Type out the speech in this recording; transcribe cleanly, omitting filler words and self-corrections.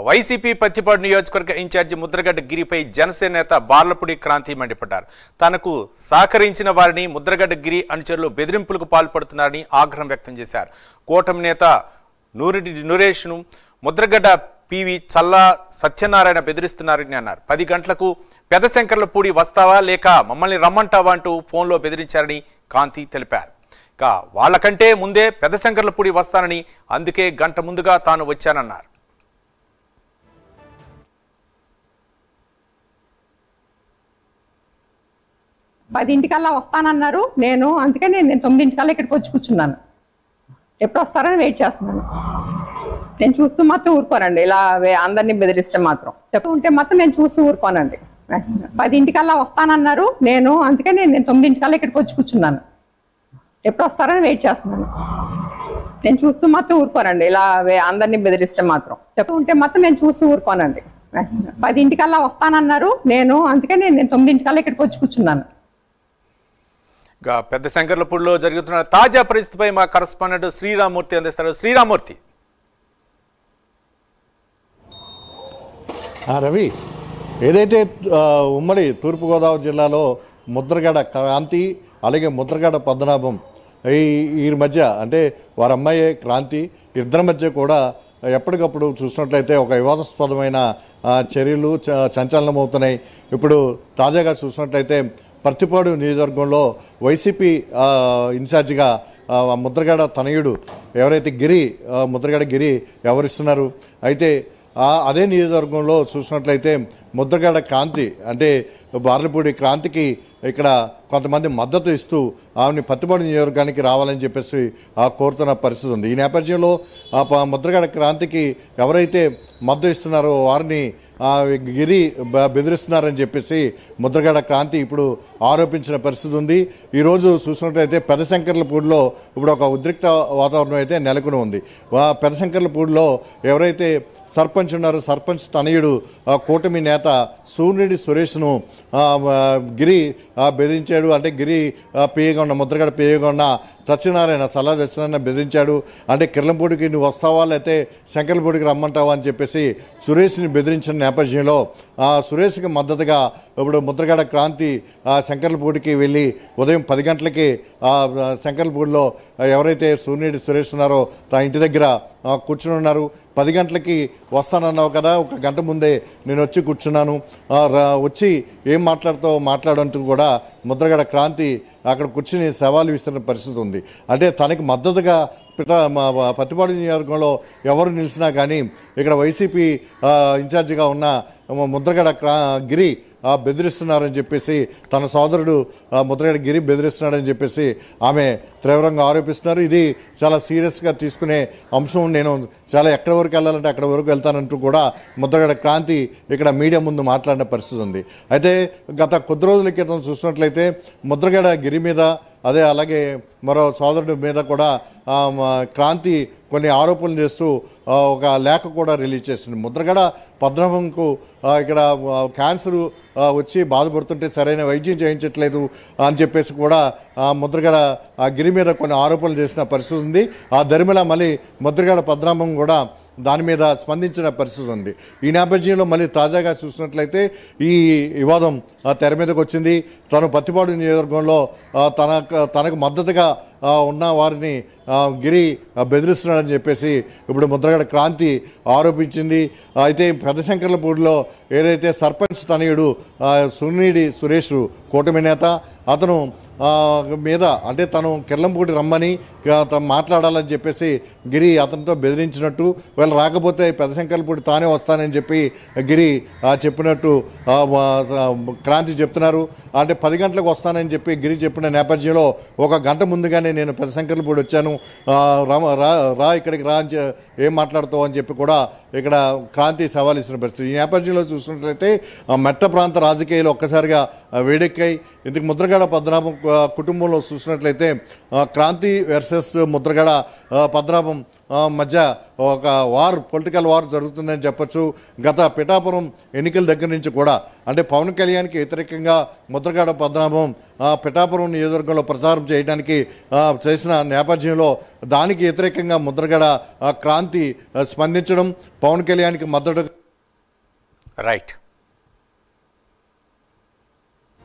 YCP Pattipadu నియోజకవర్గ incharge Mudragada గిరిపై Janasena నేత బార్లపూడి క్రాంతి మండిపడ్డారు. తనకు సహకరించిన వారిని ముద్రగడ్డ గిరి అనుచరులు బెదిరింపులకు పాల్పడుతున్నారని ఆగ్రహం వ్యక్తం చేశారు. కూటమి నేత నూరేష్ను ముద్రగడ్డ పివి చల్లా సత్యనారాయణ బెదిరిస్తున్నారని అన్నారు. 10 గంటలకు పెదశంకర్లపూడి వస్తావా లేక మమ్మల్ని రమ్మంటావా అంటూ ఫోన్లో బెదిరించారని కాంతి తెలిపారు. వాళ్ళకంటే ముందే పెదశంకర్లపూడి వస్తానని, అందుకే గంట ముందుగా తాను వచ్చానన్నారు. పదింటికల్లా వస్తానన్నారు. అందుకే నేను 9 ఇక్కడికి వచ్చి కూర్చున్నాను. ఎప్పుడు వస్తారని వెయిట్ చేస్తున్నాను. నేను చూస్తూ మాత్రం ఊరుకోనండి. ఇలా అందరినీ బెదిరిస్తే మాత్రం చెప్తుంటే మాత్రం నేను చూస్తూ ఊరుకోనండి. 10 వస్తానన్నారు. అందుకే నేను 9 ఇక్కడికి వచ్చి కూర్చున్నాను. ఎప్పుడు వస్తారని వెయిట్ చేస్తున్నాను. నేను చూస్తూ మాత్రం ఊరుకోనండి. ఇలా అందరినీ బెదిరిస్తే మాత్రం చెప్తుంటే మాత్రం నేను చూస్తూ ఊరుకోనండి. 10 వస్తానన్నారు. అందుకే నేను 9 ఇక్కడికి వచ్చి కూర్చున్నాను. పెద్దశంకర్లపూడిలో జరుగుతున్న తాజా పరిస్థితిపై మా కరెస్పాండెంట్ శ్రీరామూర్తి అందిస్తారు. శ్రీరామూర్తి. రవి, ఏదైతే ఉమ్మడి తూర్పుగోదావరి జిల్లాలో ముద్రగడ క్రాంతి అలాగే ముద్రగడ పద్మనాభం ఈ మధ్య అంటే వారి అమ్మాయి క్రాంతి ఇద్దరి మధ్య కూడా ఎప్పటికప్పుడు చూసినట్లయితే ఒక వివాదాస్పదమైన చర్యలు సంచలనమవుతున్నాయి. ఇప్పుడు తాజాగా చూసినట్లయితే పత్తిపాడు నియోజకవర్గంలో వైసీపీ ఇన్ఛార్జిగా ముద్రగడ తనయుడు ఎవరైతే ముద్రగడ గిరి వ్యవహరిస్తున్నారు. అయితే అదే నియోజకవర్గంలో చూసినట్లయితే ముద్రగడ క్రాంతి అంటే బార్లపూడి క్రాంతికి ఇక్కడ కొంతమంది మద్దతు ఇస్తూ ఆమెని పత్తిపాడు నియోజకవర్గానికి రావాలని చెప్పేసి కోరుతున్న పరిస్థితి ఉంది. ఈ నేపథ్యంలో ముద్రగడ క్రాంతికి ఎవరైతే మద్దతు ఇస్తున్నారో వారిని గిరి బెదిరిస్తున్నారని చెప్పేసి ముద్రగడ క్రాంతి ఇప్పుడు ఆరోపించిన పరిస్థితి ఉంది. ఈరోజు చూసినట్లయితే పెదశంకర్లపూడిలో ఇప్పుడు ఒక ఉద్రిక్త వాతావరణం అయితే నెలకొని ఉంది. పెదశంకర్లపూడిలో ఎవరైతే సర్పంచ్ ఉన్నారు, సర్పంచ్ తనయుడు కూటమి నేత సూర్యుడి సురేష్ను గిరి బెదిరించాడు. అంటే గిరి పేయగా ఉన్న ముద్రగడ పేయగా ఉన్న సల్లా సత్యనారాయణ బెదిరించాడు. అంటే కిర్లంపూడికి నువ్వు వస్తావా లేకపోతే శంకర్లపూడికి రమ్మంటావా అని చెప్పేసి సురేష్ని బెదిరించిన నేపథ్యంలో సురేష్కి మద్దతుగా ఇప్పుడు ముద్రగడ క్రాంతి శంకర్లపూడికి వెళ్ళి ఉదయం 10 గంటలకి శంకర్లపూడిలో ఎవరైతే సూర్యుడి సురేష్ ఉన్నారో తన ఇంటి దగ్గర కూర్చుని ఉన్నారు. 10 గంటలకి వస్తానన్నావు కదా, ఒక గంట ముందే నేను వచ్చి కూర్చున్నాను, వచ్చి ఏం మాట్లాడంటూ కూడా ముద్రగడ క్రాంతి అక్కడ కూర్చుని సవాలు విస్తున్న పరిస్థితి ఉంది. అంటే తనకి మద్దతుగా పత్తిపాడు నియోజకవర్గంలో ఎవరు నిలిచినా కానీ ఇక్కడ వైసీపీ ఇన్ఛార్జిగా ఉన్న ముద్రగడ గిరి బెదిరిస్తున్నారని చెప్పేసి తన సోదరుడు ముద్రగడ గిరి బెదిరిస్తున్నాడని చెప్పేసి ఆమె తీవ్రంగా ఆరోపిస్తున్నారు. ఇది చాలా సీరియస్గా తీసుకునే అంశం. నేను చాలా ఎక్కడి వరకు వెళ్ళాలంటే అక్కడి వరకు వెళ్తానంటూ కూడా ముద్రగడ క్రాంతి ఇక్కడ మీడియా ముందు మాట్లాడిన పరిస్థితి ఉంది. అయితే గత కొద్ది రోజుల క్రితం చూసినట్లయితే ముద్రగడ గిరి మీద అలాగే మరో సోదరుడి మీద కూడా క్రాంతి కొన్ని ఆరోపణలు చేస్తూ ఒక లేఖ కూడా రిలీజ్ చేసింది. ముద్రగడ పద్మనాభంకు ఇక్కడ క్యాన్సర్ వచ్చి బాధపడుతుంటే సరైన వైద్యం చేయించట్లేదు అని చెప్పేసి కూడా ముద్రగడ గిరి మీద కొన్ని ఆరోపణలు చేసిన పరిస్థితి ఉంది. ఆ దరిమిలా మళ్ళీ ముద్రగడ పద్మనాభం కూడా దాని మీద స్పందించిన పరిస్థితి ఉంది. ఈ నేపథ్యంలో మళ్ళీ తాజాగా చూసినట్లయితే ఈ వివాదం తెర మీదకి వచ్చింది. తను పత్తిపాడు నియోజకవర్గంలో తనకు మద్దతుగా ఉన్న వారిని గిరి బెదిరిస్తున్నాడని చెప్పేసి ఇప్పుడు ముద్రగడ క్రాంతి ఆరోపించింది. అయితే పెదశంకర్లపూడిలో ఏదైతే సర్పంచ్ తనయుడు సూర్యుడి సురేష్ కూటమి నేత అతను మీద అంటే తను కిర్లంపూడి రమ్మని మాట్లాడాలని చెప్పేసి గిరి అతనితో బెదిరించినట్టు, వీళ్ళు రాకపోతే పెదశంకర్లపూడి తానే వస్తానని చెప్పి గిరి చెప్పినట్టు క్రాంతి చెప్తున్నారు. అంటే 10 గంటలకు వస్తానని చెప్పి గిరి చెప్పిన నేపథ్యంలో ఒక గంట ముందుగానే నేను పెదశంకర్లపూడి వచ్చాను, రా ఇక్కడికి రా అని ఏం మాట్లాడుతావు అని చెప్పి కూడా ఇక్కడ క్రాంతి సవాల్ ఇస్తున్న పరిస్థితి. ఈ నేపథ్యంలో చూసినట్లయితే మెట్ట ప్రాంత రాజకీయాలు ఒక్కసారిగా వేడెక్కాయి. ఇందుకు ముద్రగడ పద్మనాభం కుటుంబంలో చూసినట్లయితే క్రాంతి వర్సెస్ ముద్రగడ పద్మనాభం మధ్య ఒక పొలిటికల్ వార్ జరుగుతుందని చెప్పొచ్చు. గత పిఠాపురం ఎన్నికల దగ్గర నుంచి కూడా అంటే పవన్ కళ్యాణ్కి వ్యతిరేకంగా ముద్రగడ పద్మనాభం పిఠాపురం నియోజకవర్గంలో ప్రచారం చేయడానికి చేసిన నేపథ్యంలో దానికి వ్యతిరేకంగా ముద్రగడ క్రాంతి స్పందించడం, పవన్ కళ్యాణ్కి మద్దతు రైట్.